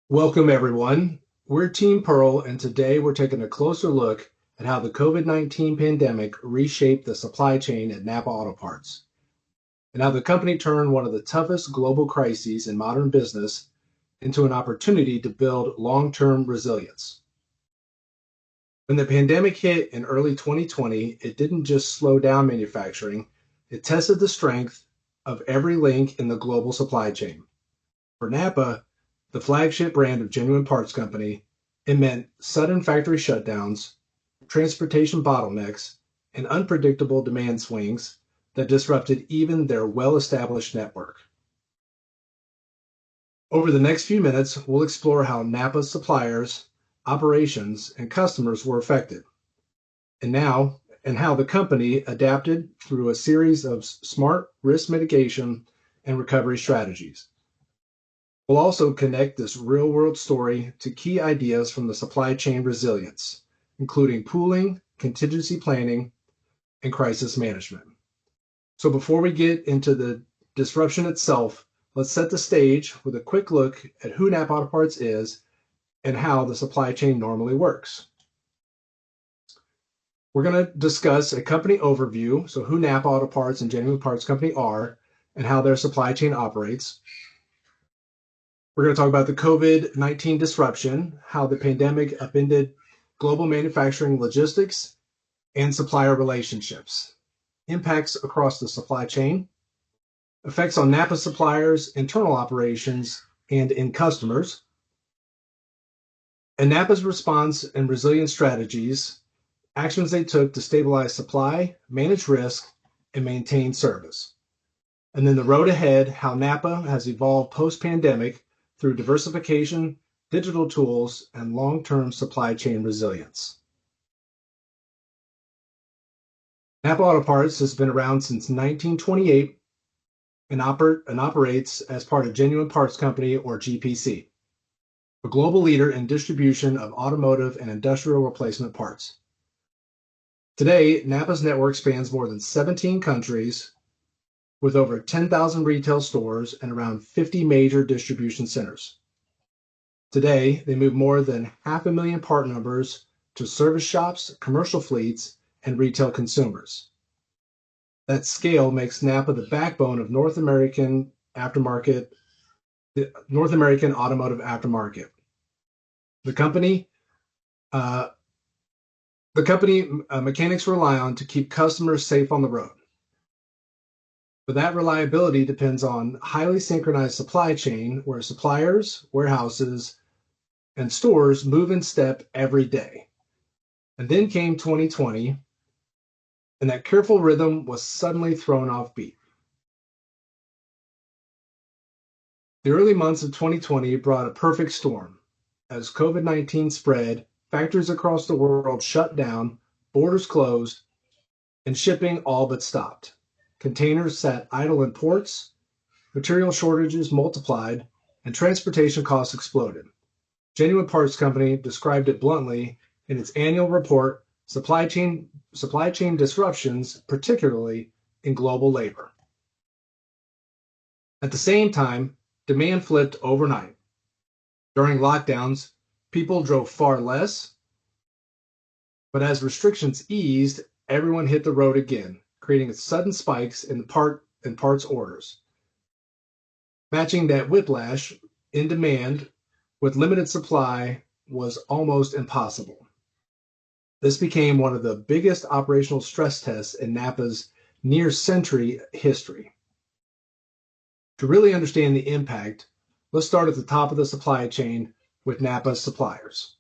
Welcome, everyone. We're Team Pearl, and today we're taking a closer look at how the COVID-19 pandemic reshaped the supply chain at NAPA Auto Parts, and how the company turned one of the toughest global crises in modern business into an opportunity to build long-term resilience. When the pandemic hit in early 2020, it didn't just slow down manufacturing, it tested the strength of every link in the global supply chain. For NAPA, the flagship brand of genuine parts company, it meant sudden factory shutdowns, transportation bottlenecks, and unpredictable demand swings that disrupted even their well-established network. Over the next few minutes, we'll explore how NAPA's suppliers, operations, and customers were affected, and how the company adapted through a series of smart risk mitigation and recovery strategies. We'll also connect this real-world story to key ideas from the supply chain resilience, including pooling, contingency planning, and crisis management. So before we get into the disruption itself, let's set the stage with a quick look at who NAPA Auto Parts is and how the supply chain normally works. We're going to discuss a company overview, so who NAPA Auto Parts and Genuine Parts Company are and how their supply chain operates. We're going to talk about the COVID-19 disruption, how the pandemic upended global manufacturing logistics and supplier relationships, impacts across the supply chain, effects on NAPA suppliers, internal operations, and in customers, and NAPA's response and resilience strategies, actions they took to stabilize supply, manage risk, and maintain service. And then the road ahead, how NAPA has evolved post-pandemic through diversification, digital tools, and long-term supply chain resilience. NAPA Auto Parts has been around since 1928 and operates as part of Genuine Parts Company, or GPC, a global leader in distribution of automotive and industrial replacement parts. Today, NAPA's network spans more than 17 countries with over 10,000 retail stores and around 50 major distribution centers. Today, they move more than 500,000 part numbers to service shops, commercial fleets, and retail consumers. That scale makes NAPA the backbone of the North American automotive aftermarket. The company mechanics rely on to keep customers safe on the road. But that reliability depends on highly synchronized supply chain where suppliers, warehouses, and stores move in step every day. And then came 2020, and that careful rhythm was suddenly thrown off beat. The early months of 2020 brought a perfect storm. As COVID-19 spread, factories across the world shut down, borders closed, and shipping all but stopped. Containers sat idle in ports, material shortages multiplied, and transportation costs exploded. Genuine Parts Company described it bluntly in its annual report, Supply Chain Disruptions, particularly in global labor. At the same time, demand flipped overnight. During lockdowns, people drove far less, but as restrictions eased, everyone hit the road again, creating sudden spikes in parts orders. Matching that whiplash in demand with limited supply was almost impossible. This became one of the biggest operational stress tests in NAPA's near-century history. To really understand the impact, let's start at the top of the supply chain with NAPA's suppliers.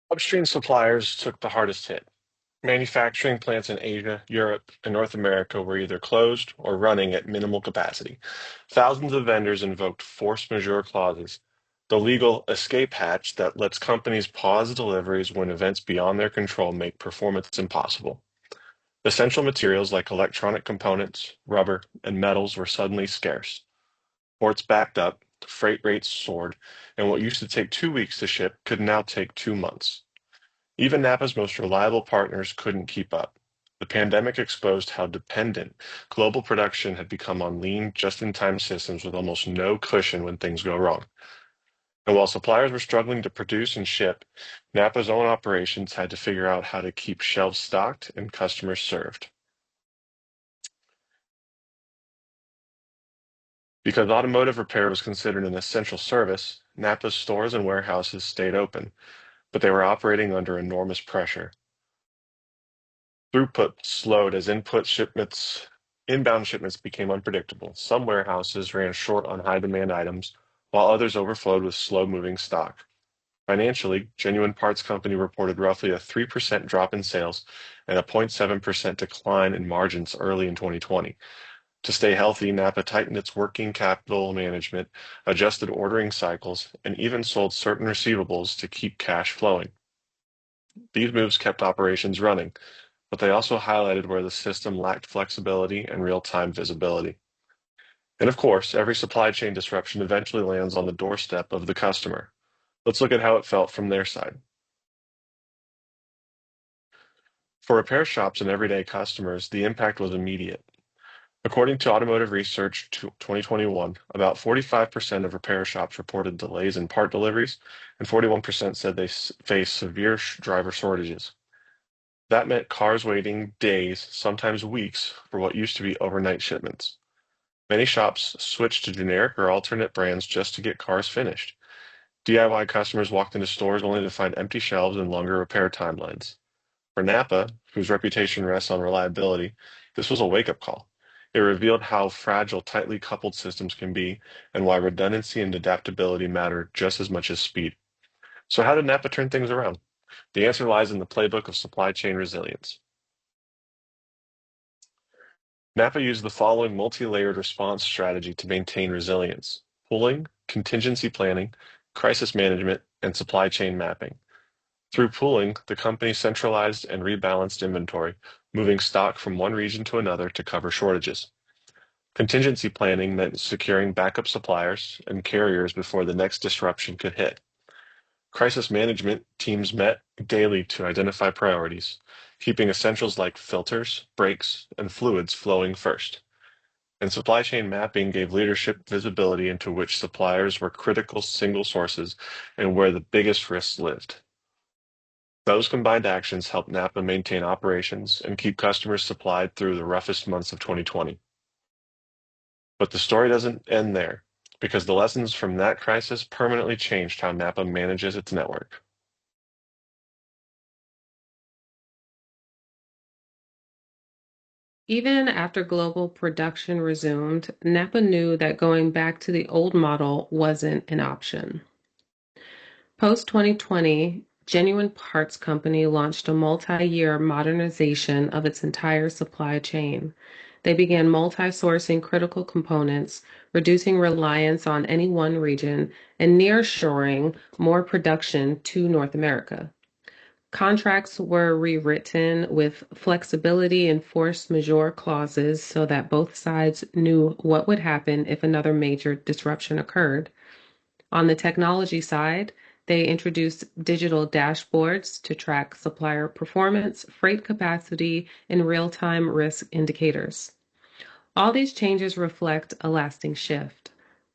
Upstream suppliers took the hardest hit. Manufacturing plants in Asia, Europe, and North America were either closed or running at minimal capacity. Thousands of vendors invoked force majeure clauses, the legal escape hatch that lets companies pause deliveries when events beyond their control make performance impossible. Essential materials like electronic components, rubber, and metals were suddenly scarce. Ports backed up, freight rates soared, and what used to take 2 weeks to ship could now take 2 months. Even NAPA's most reliable partners couldn't keep up. The pandemic exposed how dependent global production had become on lean, just-in-time systems with almost no cushion when things go wrong. And while suppliers were struggling to produce and ship, NAPA's own operations had to figure out how to keep shelves stocked and customers served. Because automotive repair was considered an essential service, NAPA's stores and warehouses stayed open, but they were operating under enormous pressure. Throughput slowed as inbound shipments became unpredictable. Some warehouses ran short on high-demand items, while others overflowed with slow-moving stock. Financially, Genuine Parts Company reported roughly a 3% drop in sales and a 0.7% decline in margins early in 2020. To stay healthy, NAPA tightened its working capital management, adjusted ordering cycles, and even sold certain receivables to keep cash flowing. These moves kept operations running, but they also highlighted where the system lacked flexibility and real-time visibility. And of course, every supply chain disruption eventually lands on the doorstep of the customer. Let's look at how it felt from their side. For repair shops and everyday customers, the impact was immediate. According to Automotive Research 2021, about 45% of repair shops reported delays in part deliveries, and 41% said they faced severe driver shortages. That meant cars waiting days, sometimes weeks, for what used to be overnight shipments. Many shops switched to generic or alternate brands just to get cars finished. DIY customers walked into stores only to find empty shelves and longer repair timelines. For NAPA, whose reputation rests on reliability, this was a wake-up call. It revealed how fragile tightly coupled systems can be and why redundancy and adaptability matter just as much as speed. So how did NAPA turn things around? The answer lies in the playbook of supply chain resilience. NAPA used the following multi-layered response strategy to maintain resilience: pooling, contingency planning, crisis management, and supply chain mapping. Through pooling, the company centralized and rebalanced inventory, moving stock from one region to another to cover shortages. Contingency planning meant securing backup suppliers and carriers before the next disruption could hit. Crisis management teams met daily to identify priorities, keeping essentials like filters, brakes, and fluids flowing first. And supply chain mapping gave leadership visibility into which suppliers were critical single sources and where the biggest risks lived. Those combined actions helped NAPA maintain operations and keep customers supplied through the roughest months of 2020. But the story doesn't end there, because the lessons from that crisis permanently changed how NAPA manages its network. Even after global production resumed, NAPA knew that going back to the old model wasn't an option. Post-2020, Genuine Parts Company launched a multi-year modernization of its entire supply chain. They began multi-sourcing critical components, reducing reliance on any one region, and nearshoring more production to North America. Contracts were rewritten with flexibility and force majeure clauses so that both sides knew what would happen if another major disruption occurred. On the technology side, they introduced digital dashboards to track supplier performance, freight capacity, and real-time risk indicators. All these changes reflect a lasting shift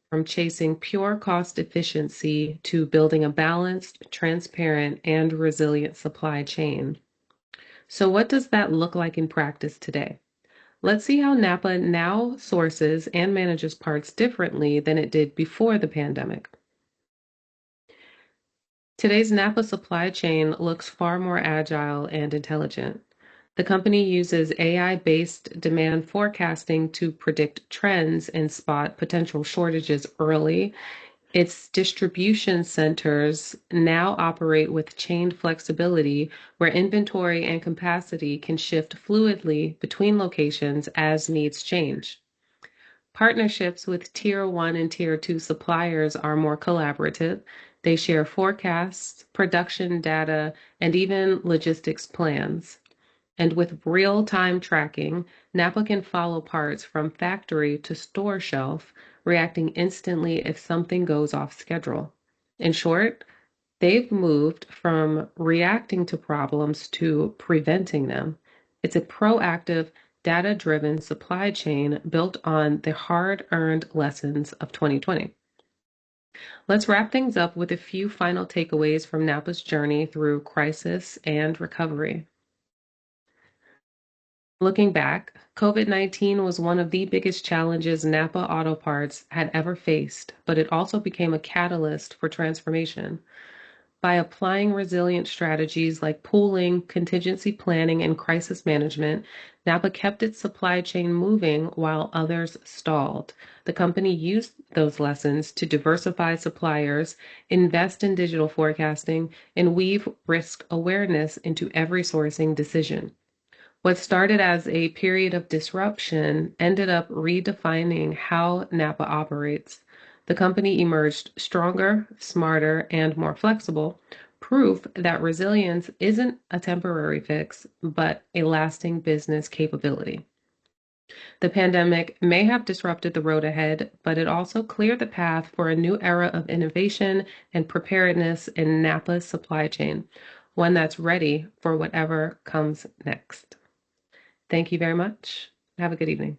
from chasing pure cost efficiency to building a balanced, transparent, and resilient supply chain. So, what does that look like in practice today? Let's see how NAPA now sources and manages parts differently than it did before the pandemic. Today's NAPA supply chain looks far more agile and intelligent. The company uses AI-based demand forecasting to predict trends and spot potential shortages early. Its distribution centers now operate with chained flexibility where inventory and capacity can shift fluidly between locations as needs change. Partnerships with Tier 1 and Tier 2 suppliers are more collaborative. They share forecasts, production data, and even logistics plans. And with real-time tracking, NAPA can follow parts from factory to store shelf, reacting instantly if something goes off schedule. In short, they've moved from reacting to problems to preventing them. It's a proactive, data-driven supply chain built on the hard-earned lessons of 2020. Let's wrap things up with a few final takeaways from NAPA's journey through crisis and recovery. Looking back, COVID-19 was one of the biggest challenges NAPA Auto Parts had ever faced, but it also became a catalyst for transformation. By applying resilient strategies like pooling, contingency planning, and crisis management, NAPA kept its supply chain moving while others stalled. The company used those lessons to diversify suppliers, invest in digital forecasting, and weave risk awareness into every sourcing decision. What started as a period of disruption ended up redefining how NAPA operates. The company emerged stronger, smarter, and more flexible, proof that resilience isn't a temporary fix, but a lasting business capability. The pandemic may have disrupted the road ahead, but it also cleared the path for a new era of innovation and preparedness in NAPA's supply chain, one that's ready for whatever comes next. Thank you very much. Have a good evening.